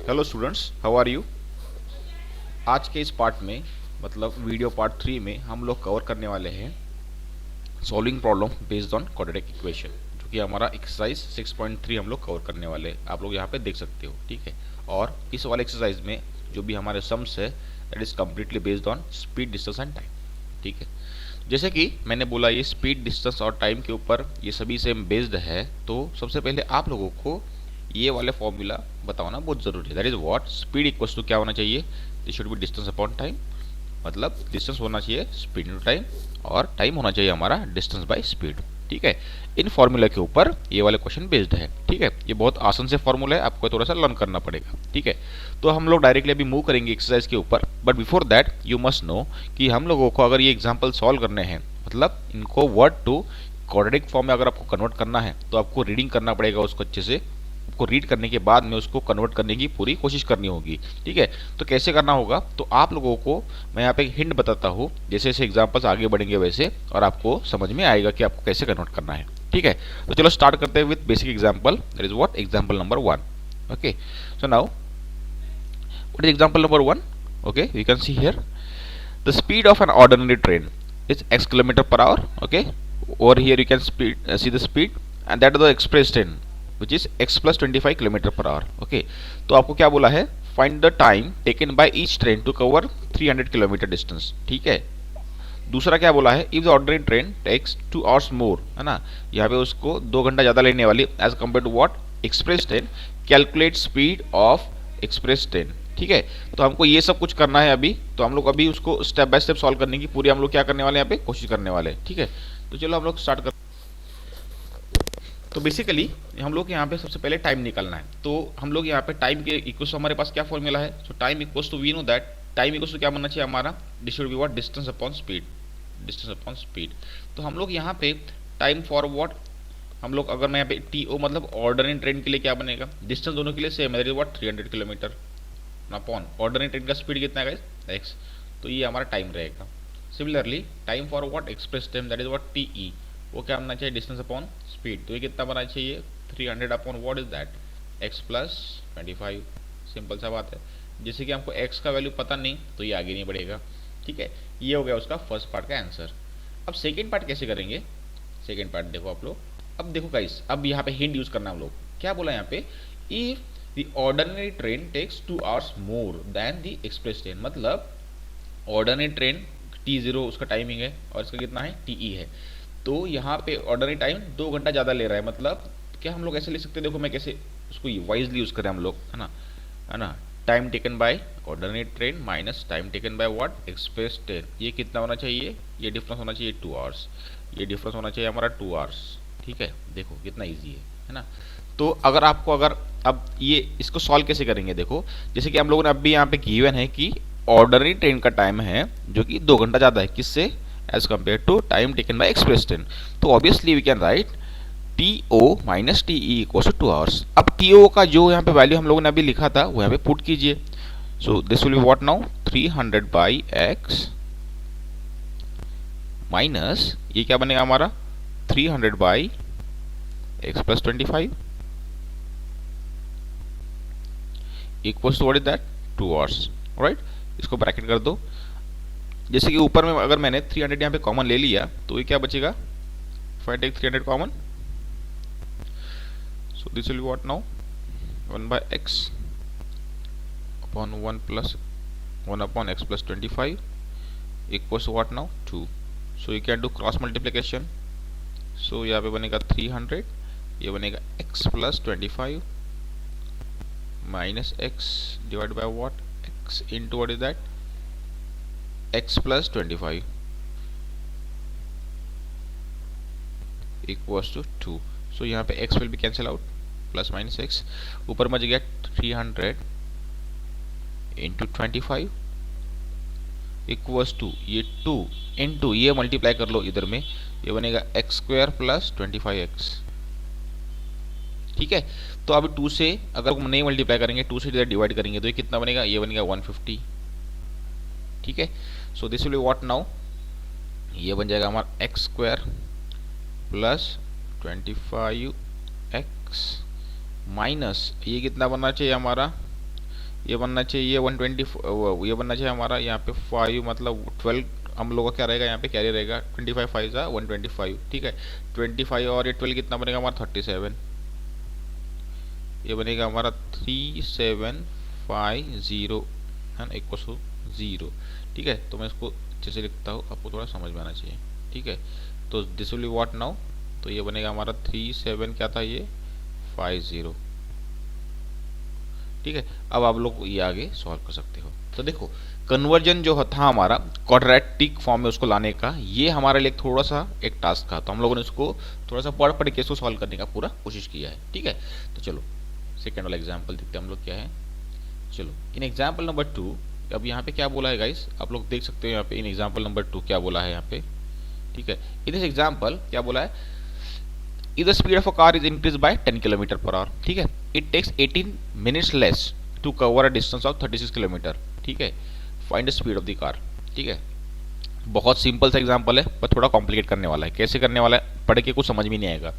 Hello students, how are you. आज के इस पार्ट में मतलब वीडियो पार्ट 3 में हम लोग कवर करने वाले हैं solving problem based on quadratic equation, जो कि हमारा एक्सरसाइज 6.3 हम लोग कवर करने वाले हैं। आप लोग यहाँ पे देख सकते हो, ठीक है। और इस वाले एक्सरसाइज में जो भी हमारे सम्स है that is completely based on speed, distance and time, ठीक है। जैसे कि मैंने बोला ये स्पीड, डिस्टेंस और टाइम के ऊपर ये सभी सेम बेस्ड है, तो सबसे पहले आप लोगों को ये वाले फॉर्मूला बताना बहुत जरूरी है। That is what speed equals to क्या होना चाहिए, this should be distance upon time. मतलब डिस्टेंस होना चाहिए स्पीड इनटू टाइम और टाइम होना चाहिए हमारा डिस्टेंस बाय स्पीड, ठीक है। इन फॉर्मूला के ऊपर ये वाले क्वेश्चन बेस्ड है, ठीक है। ये बहुत आसान से फॉर्मूला है, आपको थोड़ा सा लर्न करना पड़ेगा, ठीक है। तो हम लोग डायरेक्टली अभी मूव करेंगे एक्सरसाइज के ऊपर, but before that you must know कि हम लोगों को अगर ये एग्जाम्पल सॉल्व करने हैं, मतलब इनको वर्ड टू क्वाड्रेटिक फॉर्म में अगर आपको कन्वर्ट करना है तो आपको रीडिंग करना पड़ेगा उसको अच्छे से। आपको रीड करने के बाद में उसको कन्वर्ट करने की पूरी कोशिश करनी होगी, ठीक है। तो कैसे करना होगा, तो आप लोगों को मैं यहाँ पे एक हिंट बताता हूँ, जैसे जैसे एग्जांपल्स आगे बढ़ेंगे वैसे, और आपको समझ में आएगा कि आपको कैसे कन्वर्ट करना है, ठीक है। तो चलो स्टार्ट करते हैं with basic example, that is what example number 1। Okay, so now what is example number 1। Okay, we can see here the speed of an ordinary train is x kilometer per hour. Okay, over here you can see the speed, and that is the express train which is x plus 25 kilometer per hour. Okay, तो आपको क्या बोला है, find the time taken by each train to cover 300 kilometer distance, ठीक है। दूसरा क्या बोला है, if the ordinary train takes 2 hours more, है ना, यहाँ पे उसको 2 घंटा ज़्यादा लेने वाली as compare to what express train, calculate speed of express train, ठीक है। तो हमको ये सब कुछ करना है अभी, तो हम लोग अभी उसको स्टेप बाय स्टेप सॉल्व करने की पूरी हम लोग क्या करने वाले हैं, यहाँ पे कोशिश करने वाले हैं, ठीक है। तो चलो हम लोग स्टार्ट कर। तो बेसिकली हम लोग यहाँ पे सबसे पहले टाइम निकालना है, तो हम लोग यहाँ पे टाइम के इक्वल्स हमारे पास क्या फॉर्मूला है, so time equals to we know that time equals to क्या बनना चाहिए हमारा, this should be what distance upon speed, distance upon speed. तो हम लोग यहाँ पे टाइम फॉर व्हाट, हम लोग अगर मैं यहाँ पे टी ओ मतलब ऑर्डिनरी ट्रेन के लिए क्या बनेगा, डिस्टेंस दोनों के लिए सेम है, that is what 300 kilometre upon ordinary train का स्पीड कितना है गाइस, एक्स। तो ये हमारा टाइम रहेगा। Similarly time for what express time, that is what T E, वो क्या बनना चाहिए डिस्टेंस अपॉन स्पीड, तो ये कितना बनना चाहिए 300 upon what is that x plus 25। Simple सा बात है, जैसे कि हमको एक्स का वैल्यू पता नहीं तो ये आगे नहीं बढ़ेगा, ठीक है। ये हो गया उसका फर्स्ट पार्ट का आंसर। अब सेकेंड पार्ट कैसे करेंगे, सेकेंड पार्ट देखो आप लोग। अब देखो गाइस, अब यहाँ पे हिंट यूज करना हम लोग, क्या बोला यहाँ पे, if the ordinary train takes 2 hours more than the express train, मतलब ऑर्डिनरी ट्रेन T0 उसका टाइमिंग है और इसका कितना है TE है, तो यहाँ पे ऑर्डिनरी टाइम 2 घंटा ज़्यादा ले रहा है। मतलब क्या हम लोग ऐसे लिख सकते हैं, देखो मैं कैसे उसको वाइजली यूज़ करें हम लोग, है ना। Time taken by ordinary train minus time taken by what express train, ये कितना होना चाहिए, ये डिफरेंस होना चाहिए 2 hours, ये डिफरेंस होना चाहिए हमारा 2 hours, ठीक है। देखो कितना ईजी है ना। तो अगर आपको अगर अब ये इसको सॉल्व कैसे करेंगे, देखो जैसे कि हम लोगों ने अभी यहाँ पे गिवन है कि ऑर्डिनरी ट्रेन का टाइम है जो कि 2 घंटा ज़्यादा है, किससे, as compare to time taken by express train. तो obviously we can write T O minus T E equals to 2 hours। अब टी ओ का जो यहाँ पे वैल्यू हम लोगों ने अभी लिखा था वो यहाँ पे पुट कीजिए, so this will be what now 300 by x minus ये क्या बनेगा हमारा 300 by x plus 25 equals to what is that 2 hours, right. इसको ब्रैकेट कर दो, जैसे कि ऊपर में अगर मैंने 300 यहाँ पे कॉमन ले लिया तो ये क्या बचेगा, if I take 300 common, so this will be what now 1 by x upon 1 plus 1 upon x plus 25 equals to what now 2। so you can do cross multiplication, so यहाँ पे बनेगा 300, ये बनेगा x plus 25 minus x divided by what x into what is that x plus 25 equals to 2। so यहाँ पे x will be cancel out, plus minus x ऊपर बच गया 300 इंटू 25 इक्वल्स टू ये 2 इंटू ये मल्टीप्लाई कर लो इधर में, ये बनेगा एक्स स्क्वायर प्लस 25x, ठीक है। तो अब 2 से अगर नहीं मल्टीप्लाई करेंगे, 2 से डिवाइड करेंगे तो ये कितना बनेगा, ये बनेगा 150, ठीक है। सो this will be what now, ये बन जाएगा हमारा x square plus 25x minus ये कितना बनना चाहिए हमारा ये बनना चाहिए 120, ये बनना चाहिए हमारा यहाँ पे 5 मतलब 12, हम लोगों का क्या रहेगा यहाँ पे कैरी रहेगा 25 5 जा 125, ठीक है। 25 और ये 12 कितना बनेगा हमारा 37, ये बनेगा हमारा 3750 है ना, इक्वल टू 0, ठीक है। तो मैं इसको अच्छे से लिखता हूँ, आपको थोड़ा समझ में आना चाहिए, ठीक है। तो this will be what now, तो ये बनेगा हमारा 37 क्या था ये 50, ठीक है। अब आप लोग ये आगे सॉल्व कर सकते हो। तो देखो कन्वर्जन जो था हमारा क्वाड्रेटिक फॉर्म में उसको लाने का, ये हमारे लिए थोड़ा सा एक टास्क था, तो हम लोगों ने इसको थोड़ा सा पढ़ पढ़ के इसको सॉल्व करने का पूरा कोशिश किया है, ठीक है। तो चलो सेकेंड वाला एग्जाम्पल देखते हैं हम लोग क्या है। चलो इन एग्जाम्पल नंबर 2, अब यहाँ पे क्या बोला है गाइस, आप लोग देख सकते हो यहाँ पे इन एग्जाम्पल नंबर 2 क्या बोला है यहाँ पे, ठीक है। इन दिस एग्जाम्पल क्या बोला है, if the speed of a car is increased by 10 km per hour, ठीक है, it takes 18 minutes less to cover a distance of 36 km, ठीक है। find the speed of the car, ठीक है। बहुत सिंपल सा एग्जांपल है पर थोड़ा कॉम्प्लिकेट करने वाला है। कैसे करने वाला है, पढ़ के कुछ समझ में नहीं आएगा।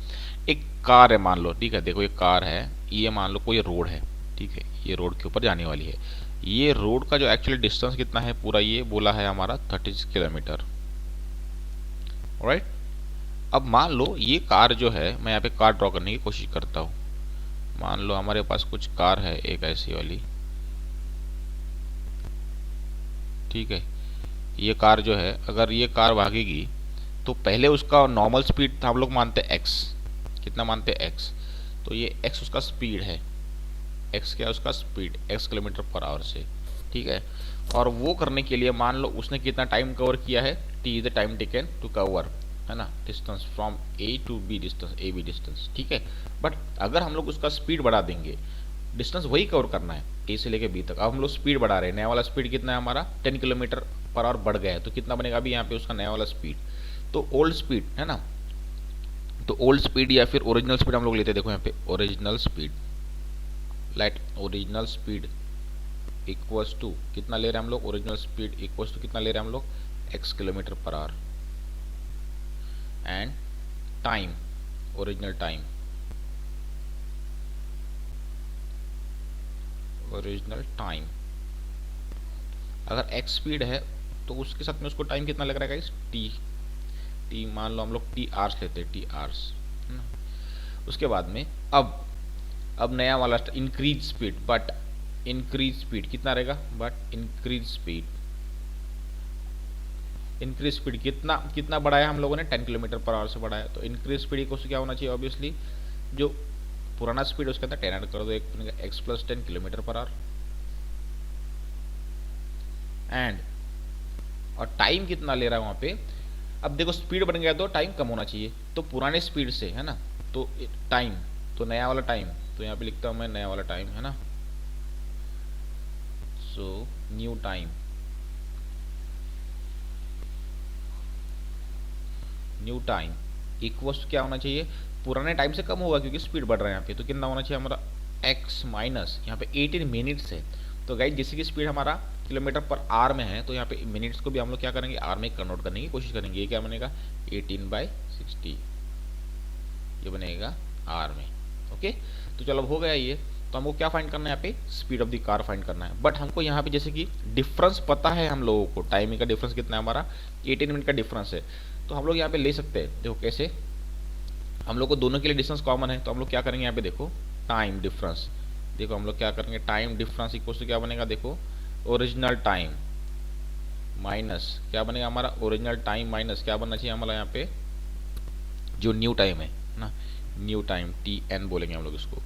एक कार है मान लो, ठीक है, देखो एक कार है, ये मान लो कोई रोड है, ठीक है, ये रोड के ऊपर जाने वाली है। ये रोड का जो एक्चुअली डिस्टेंस कितना है पूरा, ये बोला है हमारा 36 किलोमीटर, राइट। अब मान लो ये कार जो है, मैं यहाँ पे कार ड्रॉ करने की कोशिश करता हूँ। मान लो हमारे पास कुछ कार है एक ऐसी वाली, ठीक है। ये कार जो है, अगर ये कार भागेगी तो पहले उसका नॉर्मल स्पीड था, हम लोग मानते हैं एक्स, कितना मानते हैं एक्स, तो ये एक्स उसका स्पीड है, एक्स क्या है उसका speed, x kilometre per our से, ठीक है। और वो करने के लिए मान लो उसने कितना टाइम कवर किया है, T is the time taken to cover, है ना, distance from A to B, distance A B distance, ठीक है। बट अगर हम लोग उसका स्पीड बढ़ा देंगे, डिस्टेंस वही कवर करना है ए से लेके बी तक, अब हम लोग स्पीड बढ़ा रहे हैं, नया वाला स्पीड कितना है हमारा 10 किलोमीटर पर आवर बढ़ गया है, तो कितना बनेगा अभी यहाँ पे उसका नया वाला स्पीड, तो ओल्ड स्पीड है ना, तो ओल्ड स्पीड या फिर ओरिजिनल स्पीड हम लोग लेते हैं, देखो यहाँ पे original speed, light original speed equals to कितना ले रहे हैं हम लोग, ओरिजिनल स्पीड इक्वल्स टू कितना ले रहे हैं हम लोग, x kilometre per our, and time, original time, original time, अगर x स्पीड है तो उसके साथ में उसको टाइम कितना लग रहा है गाइस, t मान लो हम लोग t आवर्स लेते हैं, t आवर्स, है ना। उसके बाद में अब नया वाला increase speed, but increase speed कितना रहेगा, but increase speed, increase speed कितना कितना बढ़ाया हम लोगों ने 10 किलोमीटर पर आवर से बढ़ाया, तो इंक्रीज स्पीड को क्या होना चाहिए, ऑब्वियसली जो पुराना स्पीड उसके अंदर 10 ऐड कर दो, एक बनेगा x plus 10 kilometre per our, and और टाइम कितना ले रहा है वहां पे, अब देखो स्पीड बन गया तो टाइम कम होना चाहिए, तो पुराने स्पीड से है ना, तो टाइम, तो नया वाला टाइम, तो यहाँ पे लिखता हूं मैं नया वाला टाइम, है ना, so new time, new time equals क्या होना चाहिए, पुराने टाइम से कम होगा क्योंकि स्पीड बढ़ रहा है यहाँ पे, तो कितना होना चाहिए हमारा x माइनस, यहाँ पे 18 मिनट्स है, तो गाइस जैसे कि स्पीड हमारा किलोमीटर पर आवर में है, तो यहाँ पे मिनट्स को भी हम लोग क्या करेंगे आवर में कन्वर्ट करने की कोशिश करेंगे, ये क्या बनेगा 18/60, ये बनेगा आवर में, ओके। तो चलो अब हो गया ये, तो हमको क्या फाइंड करना है यहाँ पे, speed of the car find करना है, बट हमको यहाँ पे जैसे कि डिफरेंस पता है हम लोगों को, टाइमिंग का डिफरेंस कितना है हमारा 18 मिनट का डिफरेंस है, तो हम लोग यहाँ पे ले सकते हैं, देखो कैसे, हम लोग को दोनों के लिए डिस्टेंस कॉमन है, तो हम लोग क्या करेंगे यहाँ पे देखो टाइम डिफरेंस, देखो हम लोग क्या करेंगे टाइम डिफरेंस इक्वल टू क्या बनेगा, देखो ओरिजिनल टाइम माइनस क्या बनेगा हमारा, ओरिजिनल टाइम माइनस क्या बनना चाहिए हमारा यहाँ पे जो न्यू टाइम है ना, न्यू टाइम टी एन बोलेंगे हम लोग इसको,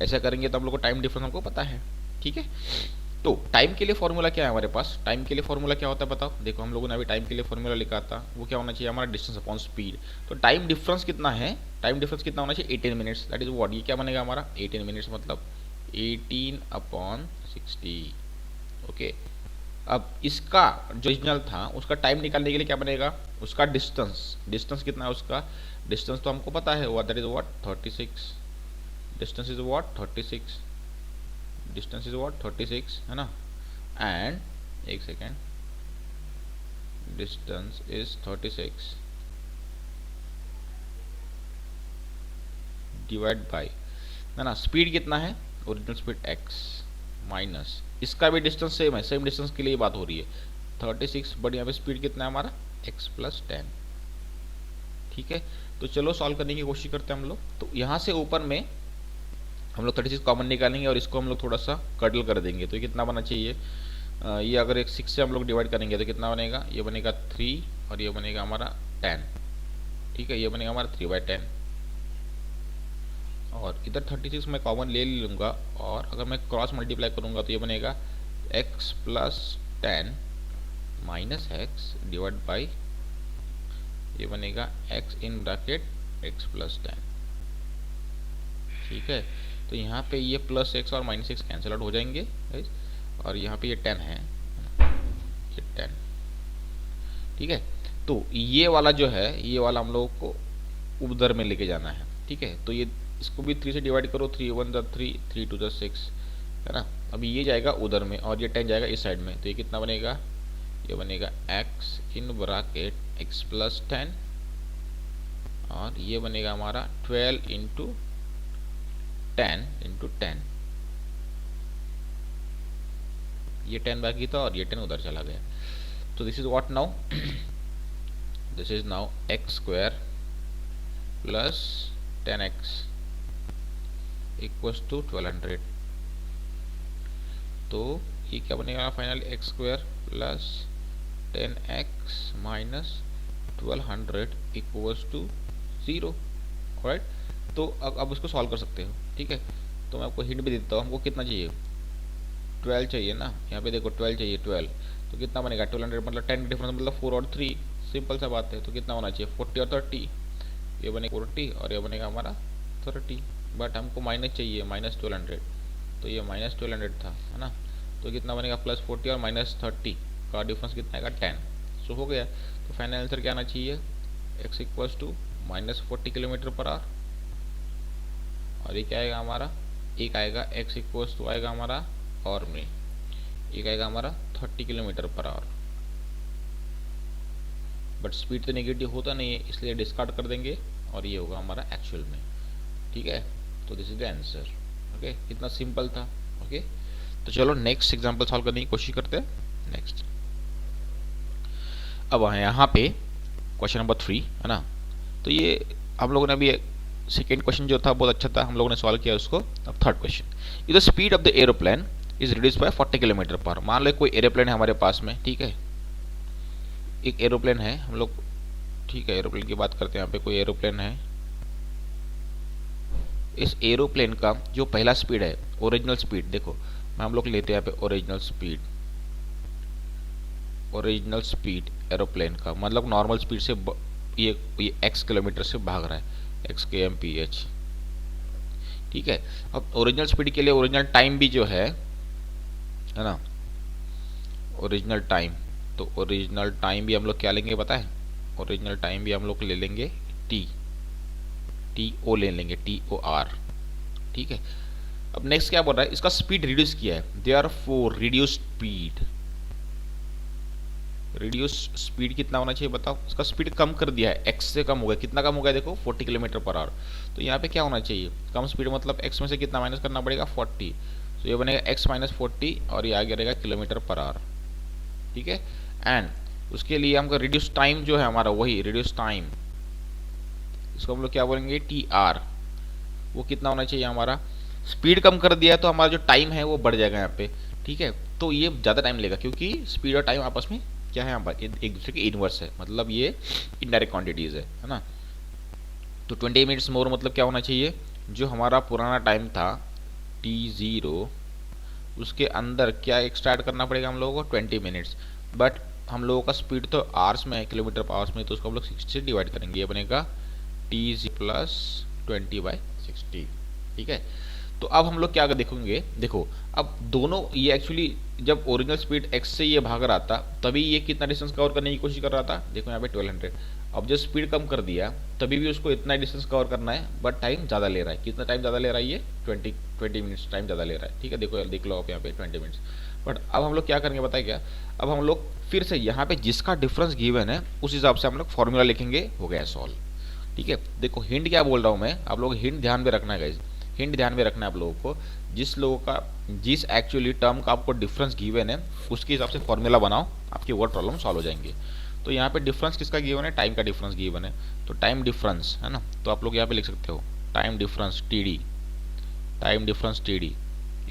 ऐसा करेंगे तो हम लोग को टाइम डिफरेंस हमको पता है, ठीक है। तो टाइम के लिए फॉर्मूला क्या है हमारे पास, टाइम के लिए फॉर्मूला क्या होता है बताओ, देखो हम लोगों ने अभी टाइम के लिए फॉर्मूला लिखा था, वो क्या होना चाहिए हमारा डिस्टेंस अपॉन स्पीड, तो टाइम डिफरेंस कितना है, टाइम डिफरेंस कितना होना चाहिए 18 मिनट्स, दैट इज व्हाट, ये क्या बनेगा हमारा 18 मिनट्स मतलब 18/60, ओके। अब इसका जो ओरिजिनल था उसका टाइम निकालने के लिए क्या बनेगा, उसका डिस्टेंस, डिस्टेंस कितना है उसका, डिस्टेंस तो हमको पता है that is what 36, distance is what 36, distance is what 36 है ना, एंड एक second, distance is 36 divide by, है ना, स्पीड कितना है ओरिजिनल स्पीड x, माइनस इसका भी डिस्टेंस सेम है, सेम डिस्टेंस के लिए बात हो रही है 36, बट यहाँ पे स्पीड कितना है हमारा x प्लस 10। ठीक है, तो चलो सॉल्व करने की कोशिश करते हैं हम लोग। तो यहाँ से ऊपर में हम लोग 36 कॉमन निकालेंगे और इसको हम लोग थोड़ा सा कटल कर देंगे। तो ये कितना बना चाहिए, ये अगर एक 6 से हम लोग डिवाइड करेंगे तो कितना बनेगा, ये बनेगा 3 और ये बनेगा हमारा 10। ठीक है, ये बनेगा हमारा 3/10 और इधर 36 मैं कॉमन ले लूँगा और अगर मैं क्रॉस मल्टीप्लाई करूँगा तो ये बनेगा x plus 10 minus x divide by ये बनेगा x in bracket x plus 10। ठीक है, तो यहाँ पे ये प्लस x और माइनस x कैंसिल आउट हो जाएंगे और यहाँ पे ये 10 है, ये 10। ठीक है, तो ये वाला जो है ये वाला हम लोगों को उधर में लेके जाना है। ठीक है, तो ये इसको भी 3 से डिवाइड करो, 3 1 द 3, 3 2 द 6 है ना। अभी ये जाएगा उधर में और ये 10 जाएगा इस साइड में, तो ये कितना बनेगा, ये बनेगा x in bracket x plus 10 और ये बनेगा हमारा 12 इंटू 10 इंटू 10। ये 10 बाकी था और ये 10 उधर चला गया। तो this is what now, this is now x square plus 10x equals to 1200। तो ये क्या बनेगा final, x square plus 10x minus 1200 equals to 0। Right, तो अब इसको सॉल्व कर सकते हो। ठीक है, तो मैं आपको हिंट भी देता हूँ, हमको कितना चाहिए, 12 चाहिए ना, यहाँ पे देखो 12 चाहिए, 12 तो कितना बनेगा 1200 मतलब 10 डिफरेंस मतलब 4 और 3, सिंपल सा बात है। तो कितना होना चाहिए 40 और 30, ये बनेगा 40 और ये बनेगा हमारा 30, बट हमको माइनस चाहिए माइनस 1200, तो ये माइनस 1200 था है ना। तो कितना बनेगा प्लस 40 और माइनस 30 का डिफरेंस कितना आएगा 10। सो हो गया, तो फाइनल आंसर क्या आना चाहिए, x equals to minus 40 kilometre per hour और ये क्या आएगा हमारा, एक आएगा x इक्वल्स टू आएगा हमारा और में एक आएगा हमारा 30 kilometre per our, but speed तो नेगेटिव होता नहीं है इसलिए डिस्कार्ड कर देंगे और ये होगा हमारा एक्चुअल में। ठीक है, तो this is the answer. Okay, कितना सिंपल था। ओके, तो चलो नेक्स्ट एग्जांपल सॉल्व करने की कोशिश करते हैं। नेक्स्ट अब यहाँ पे क्वेश्चन नंबर 3 है ना। तो ये हम लोगों ने अभी सेकेंड क्वेश्चन जो था बहुत अच्छा था, हम लोगों ने सॉल्व किया उसको। अब third question, if the speed of the aeroplane is reduced by 40 kilometre पर। मान लो कोई एरोप्लेन है हमारे पास में, ठीक है, एक एरोप्लेन है हम लोग, ठीक है, एरोप्लेन की बात करते हैं। यहाँ पे कोई एरोप्लेन है, इस एरोप्लेन का जो पहला स्पीड है ओरिजिनल स्पीड, देखो मैं हम लोग लेते हैं यहाँ पे original speed, original speed aeroplane का मतलब नॉर्मल स्पीड से ये x किलोमीटर से भाग रहा है, x kmph। ठीक है, अब ओरिजिनल स्पीड के लिए ओरिजिनल टाइम भी जो है ना, ओरिजिनल टाइम, तो ओरिजिनल टाइम भी हम लोग क्या लेंगे पता है, ओरिजिनल टाइम भी हम लोग ले लेंगे टी ओ ले लेंगे, TOR। ठीक है, अब नेक्स्ट क्या बोल रहा है, इसका स्पीड रिड्यूस किया है, therefore reduce speed, reduce speed कितना होना चाहिए बताओ, इसका स्पीड कम कर दिया है, x से कम हो गया, कितना कम हो गया देखो 40 किलोमीटर पर आवर। तो यहाँ पे क्या होना चाहिए, कम स्पीड मतलब x में से कितना माइनस करना पड़ेगा 40, तो ये बनेगा x माइनस 40 और ये आगे रहेगा किलोमीटर पर आवर। ठीक है, एंड उसके लिए हमको रिड्यूस टाइम जो है हमारा, वही रिड्यूस टाइम, इसको हम लोग क्या बोलेंगे TR, वो कितना होना चाहिए हमारा, स्पीड कम कर दिया तो हमारा जो टाइम है वो बढ़ जाएगा यहाँ पे। ठीक है, तो ये ज़्यादा टाइम लेगा क्योंकि स्पीड और टाइम आपस में क्या है यहाँ पर एक दूसरे के इनवर्स है, मतलब ये इनडायरेक्ट क्वांटिटीज है ना। तो 20 मिनट्स मोर मतलब क्या होना चाहिए, जो हमारा पुराना टाइम था T0 उसके अंदर क्या एक स्टार्ट करना पड़ेगा हम लोगों को 20 मिनट्स, बट हम लोगों का स्पीड तो आवर्स में है, किलोमीटर पर आवर्स में, तो उसको हम लोग 60 से डिवाइड करेंगे, ये बनेगा T प्लस 20/60। ठीक है, तो अब हम लोग क्या देखेंगे, देखो अब दोनों ये एक्चुअली जब ओरिजिनल स्पीड x से ये भाग रहा था तभी ये कितना डिस्टेंस कवर करने की कोशिश कर रहा था, देखो यहाँ पे 1200। अब जब स्पीड कम कर दिया तभी भी उसको इतना डिस्टेंस कवर करना है, बट टाइम ज़्यादा ले रहा है, कितना टाइम ज़्यादा ले रहा है, ये 20 मिनट्स टाइम ज़्यादा ले रहा है। ठीक है, देखो देख लो आप यहाँ पे 20 मिनट्स। बट अब हम लोग क्या करेंगे बताए क्या, अब हम लोग फिर से यहाँ पे जिसका डिफरेंस गिवन है उस हिसाब से हम लोग फॉर्मूला लिखेंगे, हो गया सॉल्व। ठीक है, देखो हिंट क्या बोल रहा हूँ मैं, आप लोग हिंट ध्यान में रखना है गाइस, हिंट ध्यान में रखना है आप लोगों को। जिस लोगों का जिस एक्चुअली टर्म का आपको डिफरेंस गिवन है उसके हिसाब से फॉर्मूला बनाओ, आपकी वर्ड प्रॉब्लम सॉल्व हो जाएंगे। तो यहाँ पे डिफरेंस किसका गिवन है, टाइम का डिफरेंस गिवन है, तो टाइम डिफरेंस है ना, तो आप लोग यहाँ पे लिख सकते हो time difference T D, time difference T D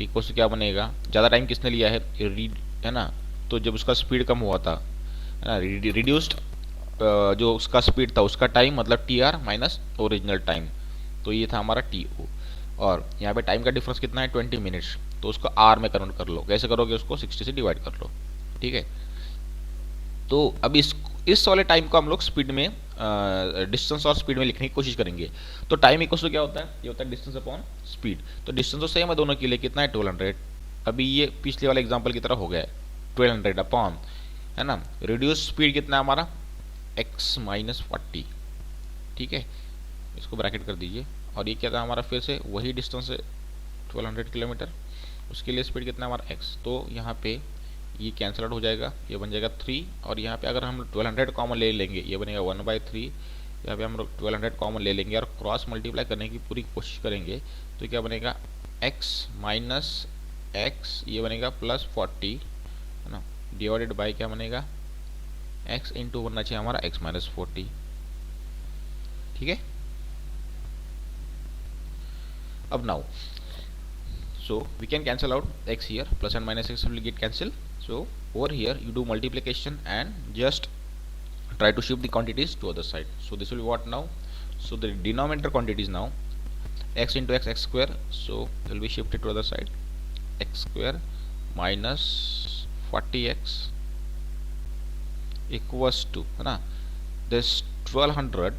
equal to क्या बनेगा, ज़्यादा टाइम किसने लिया है, रीड है ना, तो जब उसका स्पीड कम हुआ था है ना, रिड्यूस्ड जो उसका स्पीड था उसका टाइम मतलब T R minus original time, तो ये था हमारा टी ओ। और यहाँ पे टाइम का डिफरेंस कितना है 20 मिनट्स, तो उसको आर में कन्वर्ट कर लो, कैसे करोगे उसको 60 से डिवाइड कर लो, ठीक है। तो अब इस वाले टाइम को हम लोग स्पीड में डिस्टेंस और स्पीड में लिखने की कोशिश करेंगे। तो टाइम इक्वल टू क्या होता है, ये होता है डिस्टेंस अपॉन स्पीड, तो डिस्टेंस तो सेम है दोनों के लिए, कितना है 1200, अभी ये पिछले वाले एग्जांपल की तरह हो गया है 1200 अपॉन है ना, रिड्यूस स्पीड कितना है हमारा x माइनस 40, ठीक है, इसको ब्रैकेट कर दीजिए। और ये क्या था हमारा, फिर से वही डिस्टेंस है 1200 किलोमीटर, उसके लिए स्पीड कितना है हमारा x, तो यहाँ पे ये कैंसिल आउट हो जाएगा, ये बन जाएगा 3, और यहाँ पे अगर हम 1200 कॉमन ले लेंगे ये बनेगा 1/3, यहाँ पे हम लोग 1200 कॉमन ले लेंगे और क्रॉस मल्टीप्लाई करने की पूरी कोशिश करेंगे, तो क्या बनेगा x माइनस x, ये बनेगा प्लस 40 है ना, डिवाइडेड बाई क्या बनेगा x इंटू बनना चाहिए हमारा x माइनस 40, ठीक है। अब now so we can cancel out x here, plus and minus x will get cancelled, so over here you do multiplication and just try to shift the quantities to other side, so this will be what now, so the denominator quantity is now x into x square, so it will be shifted to other side, x square minus 40x equals to है ना this 1200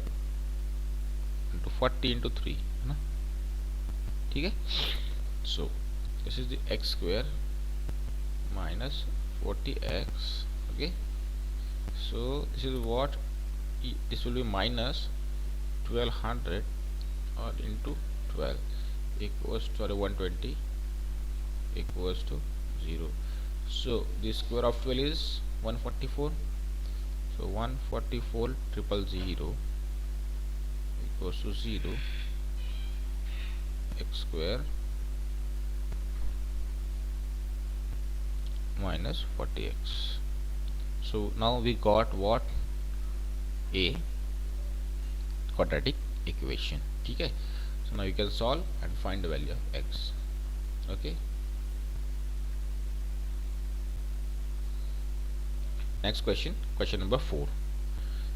into 40 into 3 है ना, ठीक है। So this is the x square minus 40x, okay, so this is what this will be minus 1200 or into 12 equals to 120 equals to 0, so the square of 12 is 144, so 144,000 equals to 0, x square minus 40x, so now we got what, a quadratic equation, ठीक है। so now you can solve and find the value of x, okay। next question, question number 4,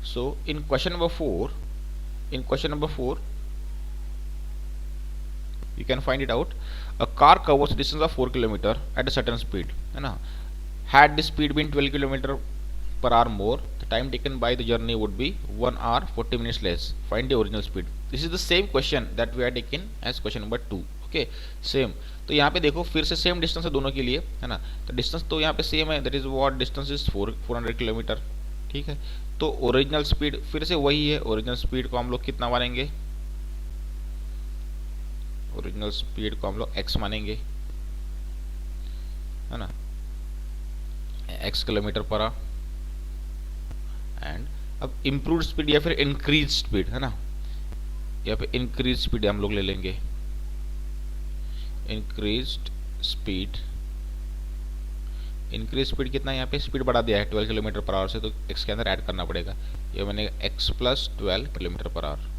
so in question number 4 you can find it out, a car covers a distance of 4 km at a certain speed है ना, had the speed been 12 km per hour more, the time taken by the journey would be 1 hour 40 minutes less, find the original speed, this is the same question that we are taken as question number 2, okay same। तो यहाँ पे देखो फिर से same distance है दोनों के लिए है ना, तो डिस्टेंस तो यहाँ पे सेम है, that is what distance is 400 kilometre, ठीक है। तो ओरिजिनल स्पीड फिर से वही है, ओरिजिनल स्पीड को हम लोग कितना मानेंगे, ओरिजिनल स्पीड को हम लोग x मानेंगे है ना, x kilometre per our, and अब इम्प्रूव्ड स्पीड या फिर इंक्रीज स्पीड है ना, यहाँ पे इंक्रीज स्पीड हम लोग ले लेंगे, इंक्रीज्ड स्पीड, इंक्रीज स्पीड कितना है, यहाँ पे स्पीड बढ़ा दिया है 12 किलोमीटर पर आवर से, तो x के अंदर ऐड करना पड़ेगा, ये बनेगा x plus 12 kilometre per our,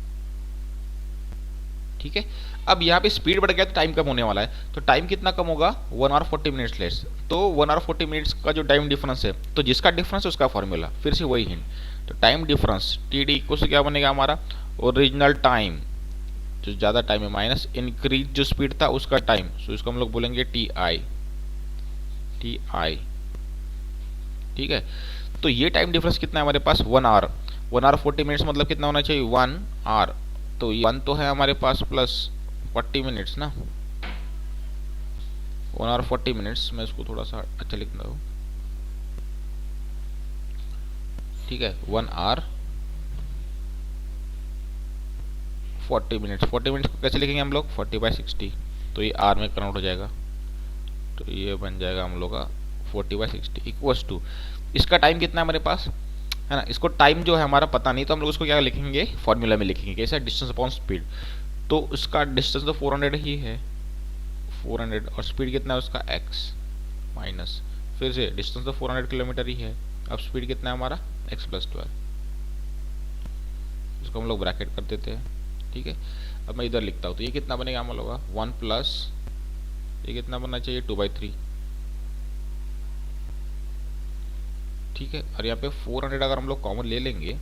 ठीक है। अब यहाँ पे स्पीड बढ़ गया तो टाइम कम होने वाला है, तो टाइम कितना कम होगा 1 आवर 40 मिनट्स लेस, तो 1 आवर 40 मिनट्स का जो टाइम डिफरेंस है, तो जिसका डिफरेंस है उसका फॉर्मूला फिर से वही हिंट, तो time difference T D equal क्या बनेगा हमारा, ओरिजिनल टाइम जो ज़्यादा टाइम है माइनस इंक्रीज जो स्पीड था उसका टाइम, सो इसको हम लोग बोलेंगे टी आई, ठीक है। तो ये टाइम डिफरेंस कितना है हमारे पास 1 आवर, 1 आवर 40 मिनट्स मतलब कितना होना चाहिए 1 आवर, तो 1 तो है हमारे पास प्लस 40 मिनट्स ना, 1 आवर 40 मिनट्स, मैं इसको थोड़ा सा अच्छा लिखता हूँ, ठीक है 1 आवर 40 मिनट्स, 40 मिनट्स को कैसे लिखेंगे हम लोग 40/60, तो ये आर में कन्वर्ट हो जाएगा, तो ये बन जाएगा हम लोग का 40/60 इक्वल्स टू, इसका टाइम कितना है हमारे पास है ना, इसको टाइम जो है हमारा पता नहीं, तो हम लोग उसको क्या लिखेंगे फॉर्मूला में लिखेंगे, कैसा डिस्टेंस अपॉन स्पीड, तो उसका डिस्टेंस तो 400 ही है, 400 और स्पीड कितना है उसका x माइनस, फिर से डिस्टेंस तो 400 किलोमीटर ही है, अब स्पीड कितना है हमारा x प्लस 12, इसको हम लोग ब्रैकेट कर देते हैं। ठीक है, अब मैं इधर लिखता हूँ तो ये कितना बनेगा हम लोग का 1 प्लस ये कितना बनना चाहिए 2/3। ठीक है, और यहाँ पे 400 अगर हम लोग कॉमन ले लेंगे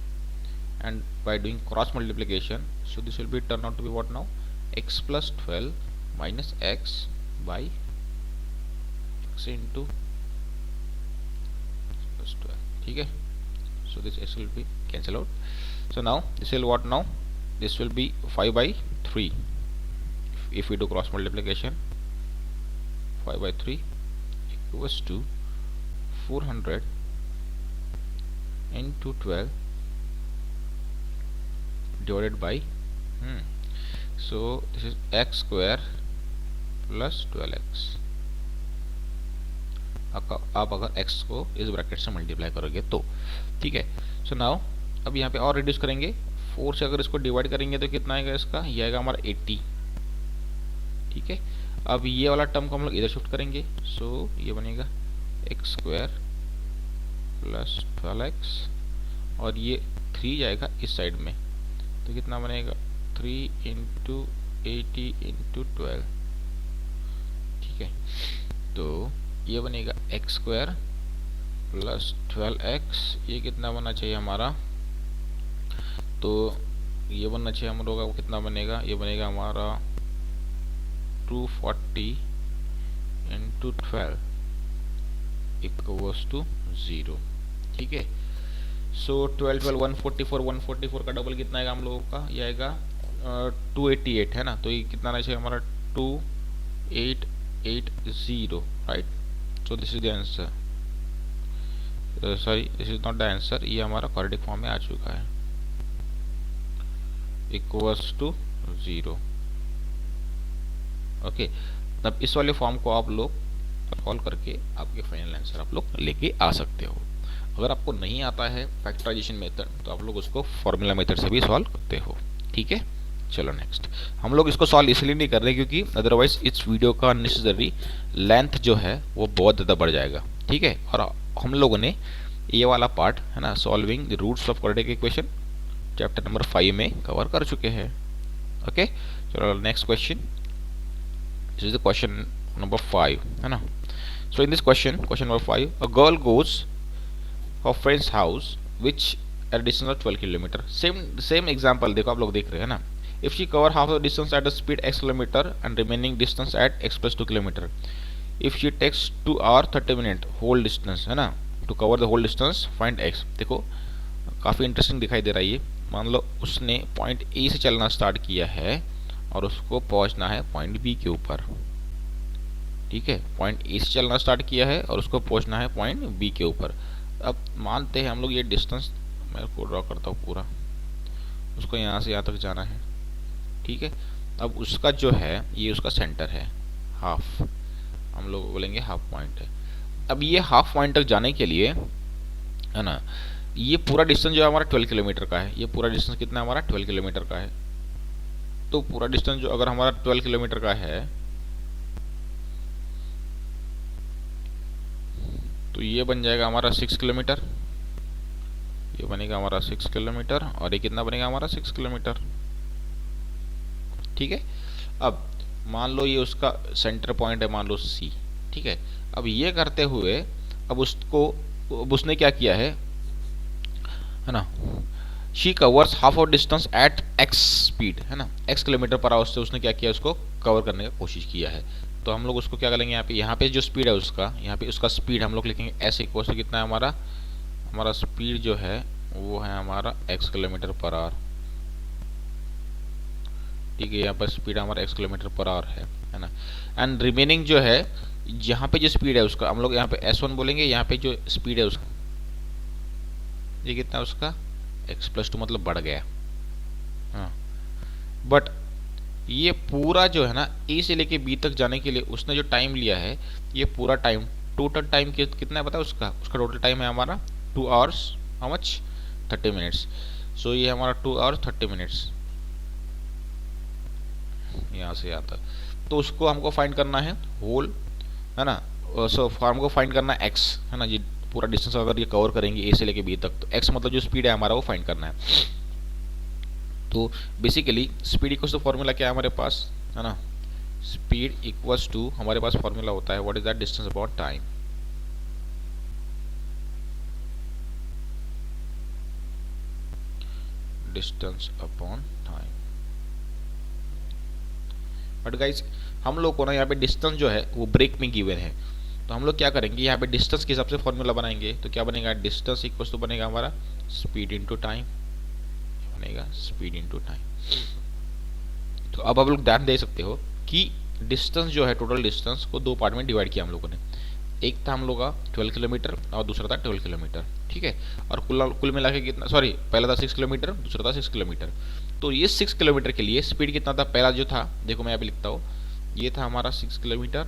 and by doing cross multiplication, so this will be turn out to be what now x plus 12 minus x by x into plus 12। ठीक है, so this x will be cancel out, so now this will what now this will be 5/3 if we do cross multiplication, 5/3 equals to 400 into 12 divided by so this is x square plus 12x। आप अगर x को इस bracket से multiply करोगे तो ठीक है। So now अब यहाँ पे और रिड्यूस करेंगे, 4 से अगर इसको डिवाइड करेंगे तो कितना आएगा इसका, ये आएगा हमारा 80। ठीक है, अब ये वाला टर्म को हम लोग इधर शिफ्ट करेंगे, सो ये बनेगा एक्स स्क्वायर प्लस 12x और ये 3 जाएगा इस साइड में, तो कितना बनेगा 3 इंटू 80 इंटू 12। ठीक है, तो ये बनेगा एक्स स्क्वायर प्लस 12x, ये कितना बनना चाहिए हमारा, तो ये बनना चाहिए हम लोग, कितना बनेगा, ये बनेगा हमारा 240 इंटू 12 इक्वल्स टू 0। ठीक है, सो 12 12 144, 144 का डबल कितना आएगा हम लोगों का, ये आएगा 288 है ना, तो ये कितना आना चाहिए हमारा 2880 right. So this is the answer, sorry this is not the answer, ये हमारा क्वाड्रेटिक फॉर्म में आ चुका है इक्वल्स टू 0। ओके, तब इस वाले फॉर्म को आप लोग सॉल्व करके आपके फाइनल आंसर आप लोग लेके आ सकते हो। अगर आपको नहीं आता है फैक्टराइजेशन मेथड तो आप लोग उसको फॉर्मूला मेथड से भी सॉल्व करते हो। ठीक है, चलो नेक्स्ट, हम लोग इसको सॉल्व इसलिए नहीं कर रहे क्योंकि अदरवाइज इस वीडियो का नेसेसरी लेंथ जो है वो बहुत ज़्यादा बढ़ जाएगा। ठीक है, और हम लोगों ने ये वाला पार्ट है ना solving the roots of quadratic equation chapter number 5 में कवर कर चुके हैं। ओके, चलो next question, this is the question number 5 है ना। So in this question number 5, a girl goes her friend's house which at a distance of 12 kilometre. Same example देखो आप लोग देख रहे हैं ना, if she cover half the distance at a speed x kilometer and remaining distance at x plus 2 kilometer, if she takes 2 hour 30 minute whole distance है ना to cover the whole distance find x। देखो काफ़ी interesting दिखाई दे रहा है ये, मान लो उसने पॉइंट ए से चलना स्टार्ट किया है और उसको पहुंचना है पॉइंट बी के ऊपर। ठीक है, पॉइंट ए से चलना स्टार्ट किया है और उसको पहुंचना है पॉइंट बी के ऊपर। अब मानते हैं हम लोग ये डिस्टेंस, मैं को ड्रॉ करता हूँ पूरा, उसको यहाँ से यहाँ तक जाना है। ठीक है, अब उसका जो है ये उसका सेंटर है, हाफ, हम लोग बोलेंगे हाफ पॉइंट है। अब ये हाफ पॉइंट तक जाने के लिए है ना, ये पूरा डिस्टेंस जो है हमारा 12 किलोमीटर का है, ये पूरा डिस्टेंस कितना हमारा 12 किलोमीटर का है। तो पूरा डिस्टेंस जो अगर हमारा 12 किलोमीटर का है तो ये बन जाएगा हमारा 6 किलोमीटर, ये बनेगा हमारा 6 किलोमीटर और ये कितना बनेगा हमारा 6 किलोमीटर। ठीक है, अब मान लो ये उसका सेंटर पॉइंट है, मान लो सी। ठीक है, अब ये करते हुए अब उसने क्या किया है ना, she covers half of distance at X speed है ना, एक्स किलोमीटर पर आवर से उसने क्या किया, उसको कवर करने का कोशिश किया है। तो हम लोग उसको क्या करेंगे, यहाँ पे जो स्पीड है उसका, यहाँ पे उसका स्पीड हम लोग लिखेंगे एस इक्वल से कितना है हमारा स्पीड जो है वो है हमारा x किलोमीटर पर आवर। ठीक है, यहाँ पर स्पीड हमारा x किलोमीटर पर आवर है ना, एंड रिमेनिंग जो है यहाँ पे जो स्पीड है उसका हम लोग यहाँ पे s1 बोलेंगे, यहाँ पे जो स्पीड है उसका ये कितना उसका x प्लस 2 मतलब बढ़ गया। हाँ, बट ये पूरा जो है ना ए से लेके बी तक जाने के लिए उसने जो टाइम लिया है, ये पूरा टाइम टोटल टाइम कितना है पता है उसका टोटल टाइम है हमारा 2 आवर्स हाउ मच 30 मिनट्स। सो ये हमारा 2 आवर्स 30 मिनट्स यहाँ से आता है। तो उसको हमको फाइंड करना है होल, है ना। सो फॉर्म को फाइंड करना है एक्स, है ना। ये पूरा डिस्टेंस अगर ये कवर करेंगे ए से लेके बी तक, तो एक्स मतलब जो स्पीड है हमारा वो फाइंड करना है। तो basically speed equals to formula क्या है हमारे पास, है ना। स्पीड इक्वल्स टू हमारे पास फॉर्मूला होता है what is that, distance upon time. Distance upon time. But guys हम लोग को ना यहाँ पे डिस्टेंस जो है वो ब्रेक में गिवन है, तो हम लोग क्या करेंगे, यहाँ पे डिस्टेंस के हिसाब से फॉर्मूला बनाएंगे। तो क्या बनेगा, डिस्टेंस इक्वल्स टू बनेगा हमारा स्पीड इनटू टाइम, बनेगा स्पीड इनटू टाइम। तो अब आप लोग ध्यान दे सकते हो कि डिस्टेंस जो है, टोटल डिस्टेंस को दो पार्ट में डिवाइड किया हम लोगों ने। एक था हम लोग का 12 किलोमीटर और दूसरा था 12 किलोमीटर, ठीक है। और कुल मिला के कितना, सॉरी पहला था 6 किलोमीटर, दूसरा था 6 किलोमीटर। तो ये 6 किलोमीटर के लिए स्पीड कितना था, पहला जो था देखो मैं यहाँ पे लिखता हूँ, ये था हमारा 6 किलोमीटर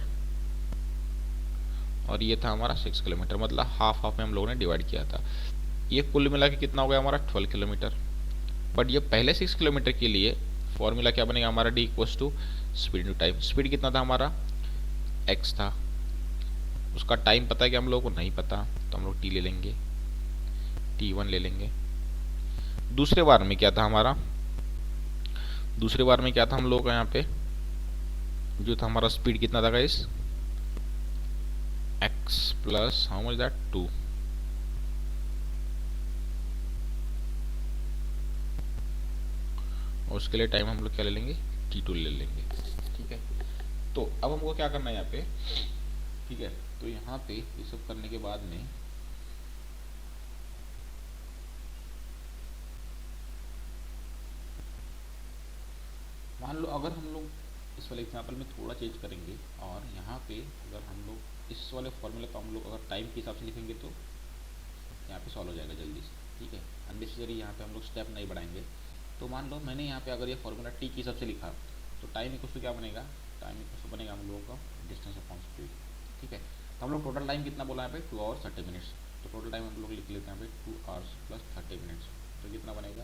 और ये था हमारा 6 किलोमीटर, मतलब हाफ हाफ में हम लोगों ने डिवाइड किया था। ये कुल मिला के कितना हो गया हमारा 12 किलोमीटर। बट ये पहले 6 किलोमीटर के लिए फॉर्मूला क्या बनेगा हमारा, D equals to speed to time. Speed कितना था हमारा, एक्स था, उसका टाइम पता है कि हम लोग को नहीं पता, तो हम लोग टी ले लेंगे, t1 ले लेंगे। दूसरे बार में क्या था हमारा, दूसरे बार में क्या था हम लोग का यहाँ पे जो था हमारा स्पीड कितना था guys, x plus how much that 2। और उसके लिए टाइम हम लोग क्या ले लेंगे, t2 ले लेंगे, ठीक है। तो अब हमको क्या करना है यहाँ पे, ठीक है। तो यहाँ पे ये सब करने के बाद में मान लो अगर हम लोग इस वाले एग्जाम्पल में थोड़ा चेंज करेंगे और यहाँ पे अगर हम लोग इस वाले फॉर्मूले को हम लोग अगर टाइम के हिसाब से लिखेंगे तो यहाँ पे सॉल्व हो जाएगा जल्दी से, ठीक है। अननेसेसरी यहाँ पे हम लोग स्टेप नहीं बढ़ाएंगे। तो मान लो मैंने यहाँ पे अगर ये फॉर्मूला टी के हिसाब से लिखा, तो टाइम इक्वल टू क्या बनेगा, टाइम इक्वल टू बनेगा हम लोगों का डिस्टेंस अपॉन स्पीड, ठीक है। तो हम लोग टोटल टाइम कितना बोला यहाँ पे 2 आवर्स 30 मिनट्स, तो टोटल टाइम हम लोग लिख लेते हैं यहाँ पे 2 आवर्स प्लस 30 मिनट्स, तो कितना बनेगा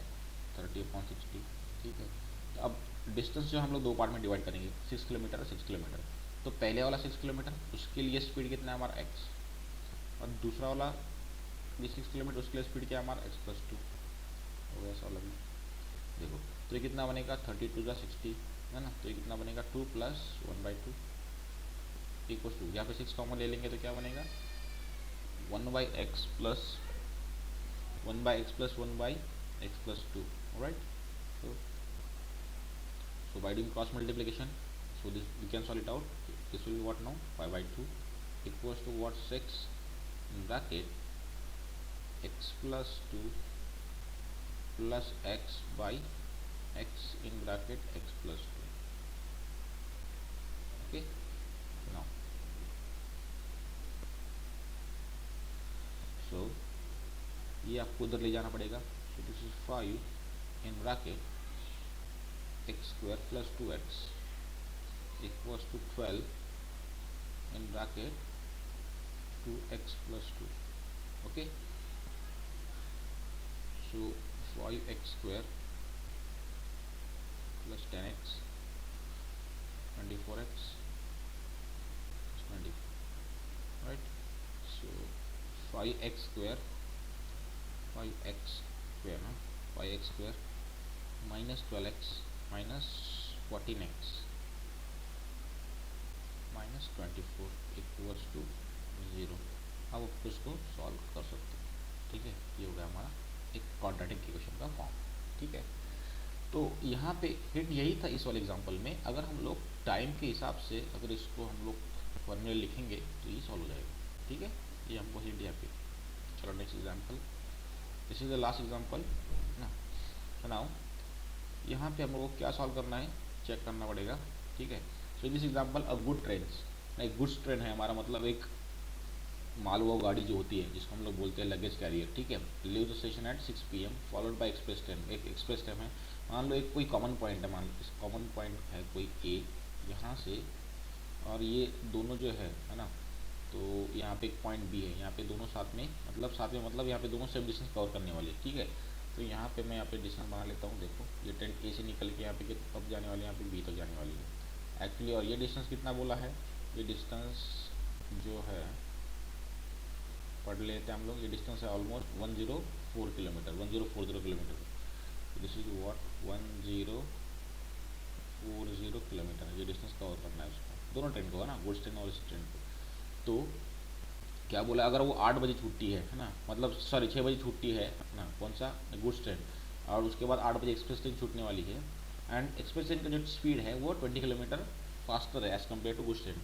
30/60, ठीक है। तो अब डिस्टेंस जो हम लोग दो पार्ट में डिवाइड करेंगे, 6 किलोमीटर और 6 किलोमीटर। तो पहले वाला 6 किलोमीटर उसके लिए स्पीड कितना है हमारा x, और दूसरा वाला ये 6 किलोमीटर उसके लिए स्पीड क्या है हमारा x प्लस 2 हो गया सॉल्व में। देखो तो ये कितना बनेगा 32/60, है ना। तो ये कितना बनेगा 2 प्लस 1/2 इक्वल टू, यहाँ पे 6 कॉमन ले लेंगे तो क्या बनेगा 1/x plus 1/x plus 1/x plus 2, right. So by doing cross multiplication, so this we can solve it out. This will be what now, 5/2 equals to what, 6 in bracket x plus 2 plus x by x in bracket x plus 2, okay। Now so ये आपको उधर ले जाना पड़ेगा, so this is 5 in bracket x square plus 2x equals to 12 in bracket 2x plus 2, okay। so 5x square plus 10x 24x 24, right। so 5x square 5x square ना 5x square minus 12x minus 14x minus 24 equals to 0। अब आप इसको solve कर सकते हो, ठीक है। ये हो गया हमारा एक क्वाड्रेटिक इक्वेशन का फॉर्म, ठीक है। तो यहाँ पे हिंट यही था इस वाले एग्जांपल में, अगर हम लोग टाइम के हिसाब से अगर इसको हम लोग फॉर्मूले लिखेंगे तो ये सॉल्व हो जाएगा, ठीक है। ये हमको हिंट यहाँ पे। चलो next example, this is the last example ना। सुनाओ यहाँ पे हम लोग को क्या सॉल्व करना है, चेक करना पड़ेगा, ठीक है। So this example a good train, एक गुड्स ट्रेन है हमारा, मतलब एक मालवाहक गाड़ी जो होती है जिसको हम लोग बोलते हैं लगेज कैरियर, ठीक है। Leave the station at 6 PM followed by express train, एक एक्सप्रेस ट्रेन है। मान लो एक कोई कॉमन पॉइंट है, मान लो इस कॉमन पॉइंट है कोई ए यहाँ से, और ये दोनों जो है ना, तो यहाँ पे एक पॉइंट बी है, यहाँ पे दोनों साथ में मतलब यहाँ पे दोनों सेम डिस्टेंस कवर करने वाले, ठीक है। तो यहाँ पे मैं यहाँ पे डिस्टेंस बना लेता हूँ। देखो ये ट्रेन ए से निकल के यहाँ पे कब जाने वाली है, यहाँ पे बी तक जाने वाली है। एक्चुअली। और ये डिस्टेंस कितना बोला है, ये डिस्टेंस जो है पढ़ लेते हैं हम लोग, ये डिस्टेंस है almost 104 kilometre, 1040 kilometre. This is what 1040 kilometre, ये डिस्टेंस कवर करना है उसको, दोनों ट्रेन को है ना, गुड्स ट्रेन और इस ट्रेन को। तो क्या बोला, अगर वो 8 बजे छुट्टी है ना, मतलब सॉरी 6 बजे छुट्टी है ना, कौन सा गुड्स ट्रेन, और उसके बाद 8 बजे एक्सप्रेस ट्रेन छूटने वाली है, एंड एक्सप्रेस ट्रेन का जो स्पीड है वो 20 किलोमीटर फास्टर है as compare to goods train.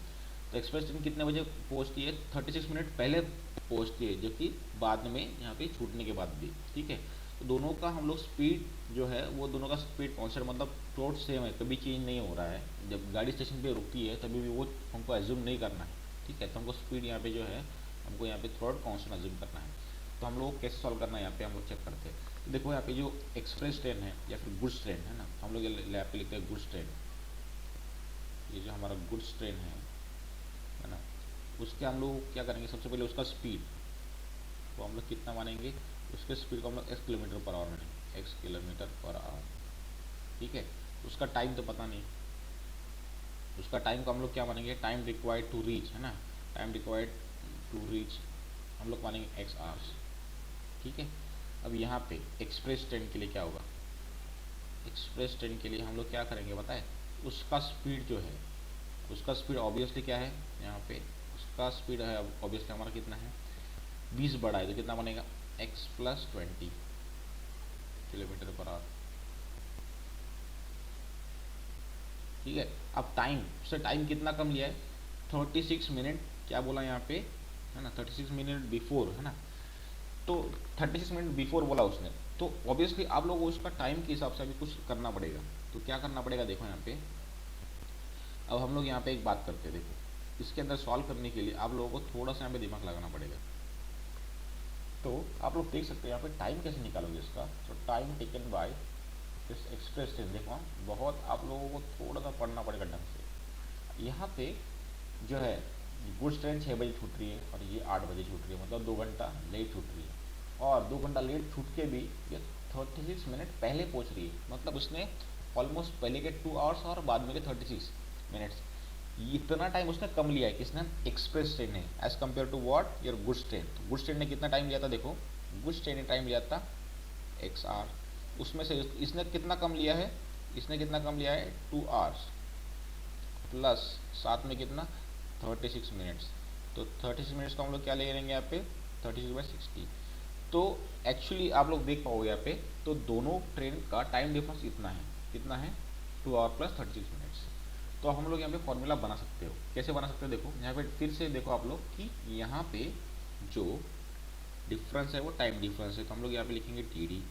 तो एक्सप्रेस ट्रेन कितने बजे पहुंचती है, 36 मिनट पहले पहुंचती है, जो कि बाद में यहाँ पे छूटने के बाद भी, ठीक है। तो दोनों का हम लोग स्पीड जो है वो दोनों का स्पीड कॉन्स्टेंट मतलब टोट सेम है, कभी चेंज नहीं हो रहा है। जब गाड़ी स्टेशन पे रुकती है तभी भी वो हमको एज्यूम नहीं करना है, ठीक है। तो हमको स्पीड यहाँ पे जो है हमको यहाँ पे थ्रोट कांस्टेंट अज्यूम करना है। तो हम लोग कैसे सॉल्व करना है यहाँ पे हम लोग चेक करते हैं। तो देखो यहाँ पे जो एक्सप्रेस ट्रेन है या फिर गुड्स ट्रेन है ना, हम लोग यहाँ पे लिखते हैं गुड्स ट्रेन, ये जो हमारा गुड्स ट्रेन है ना, उसके हम लोग क्या करेंगे, सबसे पहले उसका स्पीड तो हम लोग कितना मानेंगे, उसके स्पीड को हम लोग x किलोमीटर पर आवर मानेंगे, x किलोमीटर पर आवर, ठीक है। उसका टाइम तो पता नहीं, उसका टाइम को हम लोग क्या मानेंगे, टाइम रिक्वायर्ड टू रीच है ना, टाइम रिक्वायर्ड टू रीच हम लोग मानेंगे x आवर्स, ठीक है। अब यहाँ पे एक्सप्रेस ट्रेन के लिए क्या होगा, एक्सप्रेस ट्रेन के लिए हम लोग क्या करेंगे बताए, उसका स्पीड जो है, उसका स्पीड ऑब्वियसली क्या है यहाँ पे, उसका स्पीड है ऑब्वियसली हमारा कितना है 20 बढ़ा है, तो कितना बनेगा x plus 20 kilometre per our, ठीक है। अब टाइम से टाइम कितना कम लिया है 36 मिनट, क्या बोला यहाँ पे है ना 36 मिनट बिफोर है ना, तो 36 मिनट बिफोर बोला उसने, तो ऑब्वियसली आप लोगों को उसका टाइम के हिसाब से अभी कुछ करना पड़ेगा। तो क्या करना पड़ेगा देखो यहाँ पे, अब हम लोग यहाँ पे एक बात करते हैं, देखो इसके अंदर सॉल्व करने के लिए आप लोगों को थोड़ा सा यहाँ पे दिमाग लगाना पड़ेगा। तो आप लोग देख सकते हैं यहाँ पे टाइम कैसे निकालोगे इसका, तो time taken by this express train, देखो बहुत आप लोगों को थोड़ा सा पढ़ना पड़ेगा ढंग से। यहाँ पे जो है गुड्स ट्रेन 6 बजे छूट रही है और ये 8 बजे छूट रही है, मतलब 2 घंटा लेट छूट रही है, और 2 घंटा लेट छूट के भी ये 36 मिनट पहले पहुँच रही है, मतलब उसने ऑलमोस्ट पहले के 2 आवर्स और बाद में के 36 मिनट्स, इतना टाइम उसने कम लिया है, किसने, एक्सप्रेस ट्रेन ने, as compare to what your goods train. तो गुड्स ट्रेन ने कितना टाइम लिया था, देखो गुड्स ट्रेन ने टाइम लिया था x आर, उसमें से इसने कितना कम लिया है, इसने कितना कम लिया है 2 आवर्स प्लस साथ में कितना 36 मिनट्स, तो 36 मिनट्स को हम लोग क्या ले लेंगे यहाँ पे 36/60। तो एक्चुअली आप लोग देख पाओगे यहाँ पे, तो दोनों ट्रेन का टाइम डिफरेंस इतना है, कितना है 2 आवर प्लस 36 मिनट्स। तो हम लोग यहाँ पे फॉर्मूला बना सकते हो, कैसे बना सकते हो, देखो यहाँ पे फिर से देखो आप लोग कि यहाँ पे जो डिफरेंस है वो टाइम डिफरेंस है, तो हम लोग यहाँ पे लिखेंगे टी,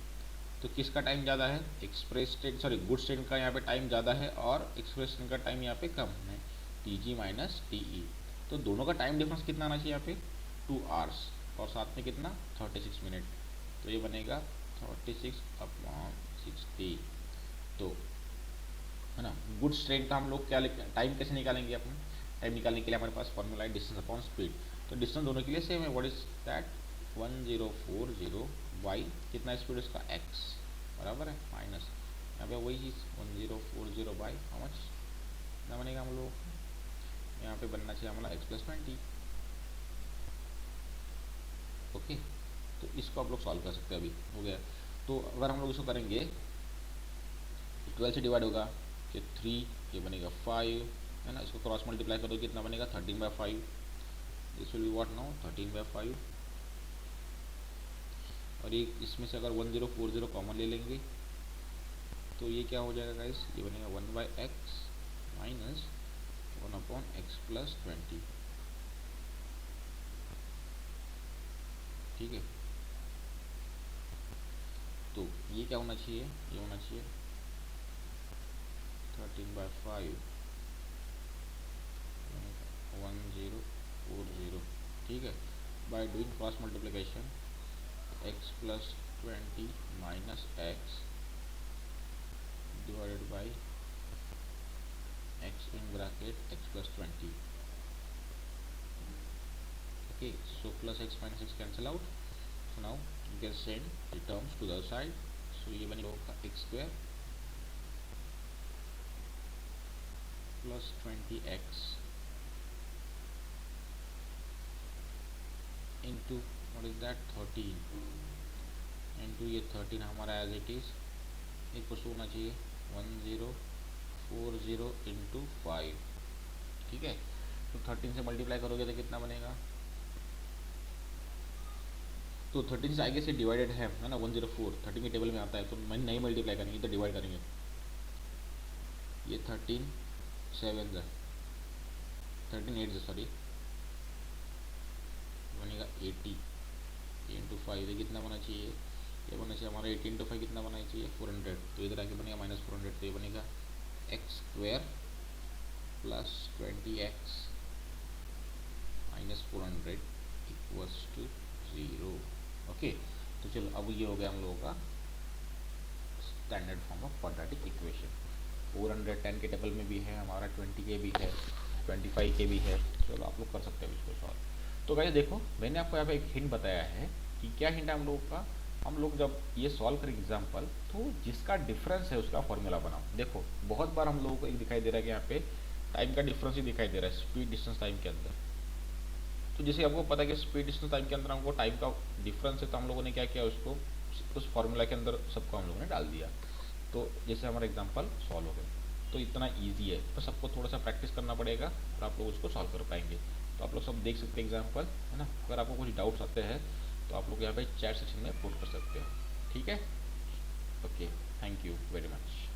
तो किसका टाइम ज़्यादा है, express train sorry goods train का यहाँ पे टाइम ज़्यादा है और एक्सप्रेस ट्रेन का टाइम यहाँ पे कम है, टी माइनस टी। तो दोनों का टाइम डिफरेंस कितना आना चाहिए यहाँ पे 2 आवर्स और साथ में कितना 36 मिनट, तो ये बनेगा 36/60। तो है ना, गुड्स ट्रेन का हम लोग क्या टाइम कैसे निकालेंगे, अपन टाइम निकालने के लिए हमारे पास फॉर्मूला है डिस्टेंस अपॉन स्पीड, तो डिस्टेंस दोनों के लिए सेम है, व्हाट इज दैट 1040 वाई, कितना स्पीड उसका x बराबर है माइनस यहाँ पे वही चीज़ 1040 बाई हाउ मच, कितना बनेगा हम लोग यहाँ पे बनना चाहिए हमारा x प्लस 20, ओके। तो इसको आप लोग सॉल्व कर सकते हैं, अभी हो गया। तो अगर हम लोग इसको करेंगे 12 से डिवाइड होगा कि 3, ये बनेगा 5 है ना, इसको क्रॉस मल्टीप्लाई कर दो कितना बनेगा 13/5, this will be what now 13/5, और ये इसमें से अगर 1040 कॉमन ले लेंगे तो ये क्या हो जाएगा गाइस, ये बनेगा 1/x माइनस 1/x प्लस 20, ठीक है। तो ये क्या होना चाहिए, ये होना चाहिए 13/5 1040, ठीक है। Bye doing cross multiplication x plus 20 minus x divided by x in bracket x plus 20, okay, so plus x minus x cancel out, so now you can send the terms to the other side, so ये बनेगा x square plus 20x into what is that 13 into ये 13 हमारा as it is एक कुछ होना चाहिए 1040 into 5, ठीक है। तो 13 से मल्टीप्लाई करोगे तो कितना बनेगा, तो 13 से आगे से डिवाइडेड है ना 104, 13 की टेबल में आता है, तो मैं नहीं मल्टीप्लाई करेंगे तो डिवाइड करेंगे, ये 13 7 13 8 सॉरी बनेगा 80 इंटू 5, ये कितना बना चाहिए, ये बना चाहिए हमारा 80 इंटू 5 कितना बनाना चाहिए 400, तो इधर आके बनेगा -400, तो ये बनेगा x square plus 20x minus 400 equals to 0। Okay, तो चलो अब ये हो गया हम लोगों का standard form of quadratic equation. 410 के टेबल में भी है हमारा, 20 के भी है, 25 के भी है, चलो आप लोग कर सकते हो इसको सॉल्व। तो गाइस देखो मैंने आपको यहाँ पे एक हिंट बताया है कि क्या हिंट है हम लोगों का, हम लोग जब ये सॉल्व करेंगे एग्जाम्पल तो जिसका डिफरेंस है उसका फॉर्मूला बनाओ। देखो बहुत बार हम लोगों को एक दिखाई दे रहा है कि यहाँ पे टाइम का डिफरेंस ही दिखाई दे रहा है स्पीड डिस्टेंस टाइम के अंदर। तो जैसे आपको पता है कि स्पीड डिस्टेंस टाइम के अंदर हमको टाइम का डिफरेंस है, तो हम लोगों ने क्या किया उसको उस फॉर्मूला के अंदर सबको हम लोगों ने डाल दिया, तो जैसे हमारा एग्जाम्पल सॉल्व हो गया। तो इतना ईजी है, बस सबको थोड़ा सा प्रैक्टिस करना पड़ेगा और आप लोग उसको सॉल्व कर पाएंगे। तो आप लोग सब देख सकते हैं एग्जाम्पल, है ना। अगर आपको कुछ डाउट्स आते हैं तो आप लोग यहाँ पे चैट सेक्शन में पुट कर सकते हो, ठीक है। Okay, thank you very much.